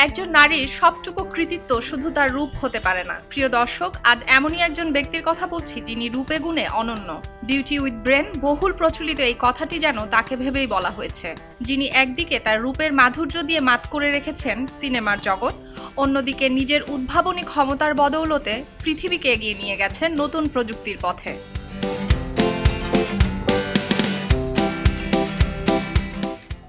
একজন নারীর সবটুকু কৃতিত্ব শুধু তার রূপ হতে পারে না। প্রিয় দর্শক, আজ এমনই একজন ব্যক্তির কথা বলছি যিনি রূপে গুণে অনন্য। বিউটি উইথ ব্রেন বহুল প্রচলিত এই কথাটি যেন তাকে ভেবেই বলা হয়েছে, যিনি একদিকে তার রূপের মাধুর্য দিয়ে মাত করে রেখেছেন সিনেমার জগৎ, অন্যদিকে নিজের উদ্ভাবনী ক্ষমতার বদৌলতে পৃথিবীকে এগিয়ে নিয়ে গেছেন নতুন প্রযুক্তির পথে।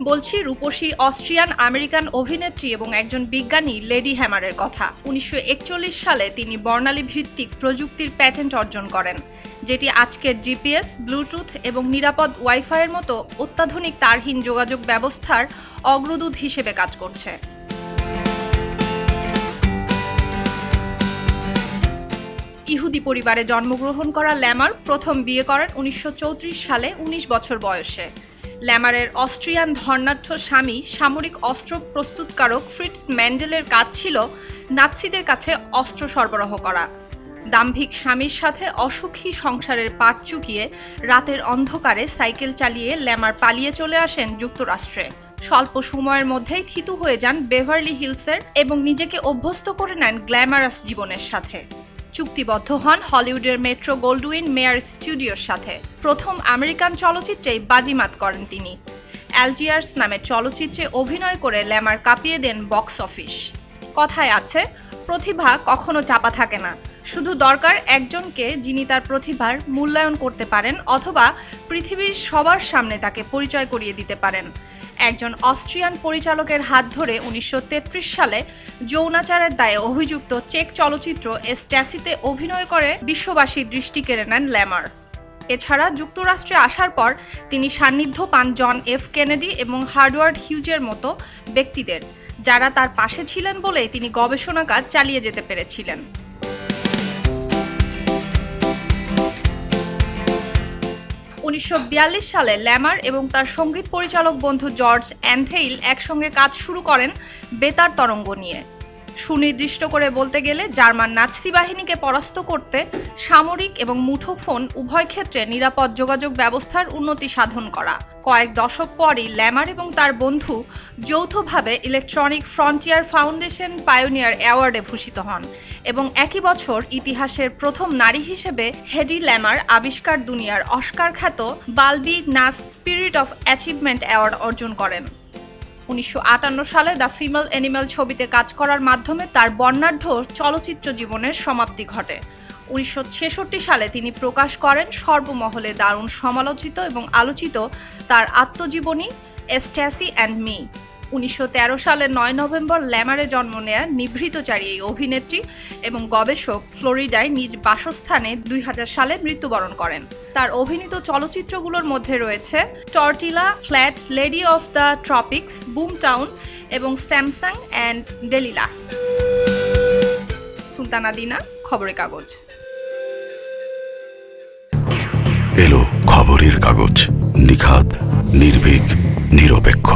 বলছি রূপসী অস্ট্রিয়ান আমেরিকান অভিনেত্রী এবং একজন বিজ্ঞানী লেডি হ্যামারের কথা। 1941 সালে তিনি বর্ণালী ভিত্তিক প্রযুক্তির প্যাটেন্ট অর্জন করেন, যেটি আজকের জিপিএস, ব্লুটুথ এবং নিরাপদ ওয়াইফাইয়ের মতো অত্যাধুনিক তারহীন যোগাযোগ ব্যবস্থার অগ্রদূত হিসেবে কাজ করছে। ইহুদি পরিবারে জন্মগ্রহণ করা ল্যামার প্রথম বিয়ে করেন 1934 সালে 19 বছর বয়সে। ল্যামারের অস্ট্রিয়ান ধর্নাঢ্য স্বামী সামরিক অস্ত্র প্রস্তুতকারক ফ্রিটস ম্যান্ডেলের কাজ ছিল নাৎসিদের কাছে অস্ত্র সরবরাহ করা। দাম্ভিক স্বামীর সাথে অসুখী সংসারের পাট চুকিয়ে রাতের অন্ধকারে সাইকেল চালিয়ে ল্যামার পালিয়ে চলে আসেন যুক্তরাষ্ট্রে। স্বল্প সময়ের মধ্যেই থিতু হয়ে যান বেভারলি হিলসের এবং নিজেকে অভ্যস্ত করে নেন গ্ল্যামারাস জীবনের সাথে। চুক্তিবদ্ধ হন হলিউডের মেট্রো গোল্ডউইন মেয়ার স্টুডিওর সাথে। প্রথম আমেরিকান চলচ্চিত্রেই বাজিমাত করেন তিনি। অ্যালজিয়ার্স নামের চলচ্চিত্রে অভিনয় করে ল্যামার কাঁপিয়ে দেন বক্স অফিস। কথায় আছে, প্রতিভা কখনো চাপা থাকে না, শুধু দরকার একজনকে যিনি তার প্রতিভার মূল্যায়ন করতে পারেন অথবা পৃথিবীর সবার সামনে তাকে পরিচয় করিয়ে দিতে পারেন। একজন অস্ট্রিয়ান পরিচালকের হাত ধরে 1933 সালে যৌনাচারের দায়ে অভিযুক্ত চেক চলচ্চিত্র স্ট্যাসিতে অভিনয় করে বিশ্ববাসীর দৃষ্টি কেড়ে নেন ল্যামার। এছাড়া যুক্তরাষ্ট্রে আসার পর তিনি সান্নিধ্য পান জন এফ কেনেডি এবং হার্ওয়ার্ড হিউজের মতো ব্যক্তিদের, যারা তার পাশে ছিলেন বলেই তিনি গবেষণা কাজ চালিয়ে যেতে পেরেছিলেন। 1942 সালে ল্যামার এবং তার সঙ্গীত পরিচালক বন্ধু জর্জ অ্যানথেইল একসঙ্গে কাজ শুরু করেন বেতার তরঙ্গ নিয়ে। সুনির্দিষ্ট করে বলতে গেলে জার্মান নাৎসি বাহিনীকে পরাস্ত করতে সামরিক এবং মুঠোফোন উভয় ক্ষেত্রে নিরাপদ যোগাযোগ ব্যবস্থার উন্নতি সাধন করা। কয়েক দশক পরই ল্যামার এবং তার বন্ধু যৌথভাবে ইলেকট্রনিক ফ্রন্টিয়ার ফাউন্ডেশন পায়োনিয়ার অ্যাওয়ার্ডে ভূষিত হন এবং একই বছর ইতিহাসের প্রথম নারী হিসেবে হেডি ল্যামার আবিষ্কার দুনিয়ার অস্কার খ্যাত বালবি নাস স্পিরিট অফ অ্যাচিভমেন্ট অ্যাওয়ার্ড অর্জন করেন। 1958 সালে দ্য ফিমেল অ্যানিম্যাল ছবিতে কাজ করার মাধ্যমে তার বর্ণাঢ্য চলচ্চিত্র জীবনের সমাপ্তি ঘটে। 1966 সালে তিনি প্রকাশ করেন সর্বমহলে দারুণ সমালোচিত এবং আলোচিত তার আত্মজীবনী স্ট্যাসি অ্যান্ড মি। 1913 সালের 9 নভেম্বর ল্যামারে জন্ম নেয়া নিভৃতচারী এই অভিনেত্রী এবং গবেষক ফ্লোরিডায় নিজ বাসস্থানে 2000 সালে মৃত্যুবরণ করেন। তার অভিনীত চলচ্চিত্রগুলোর মধ্যে রয়েছে tortilla, flat, lady of the ট্রপিক্স, broom town এবং স্যামসাং অ্যান্ড ডেলিলা। সুলতানা দিনা, খবরের কাগজ। এলো খবরের কাগজ, নিখাত, নির্ভীক, নিরপেক্ষ।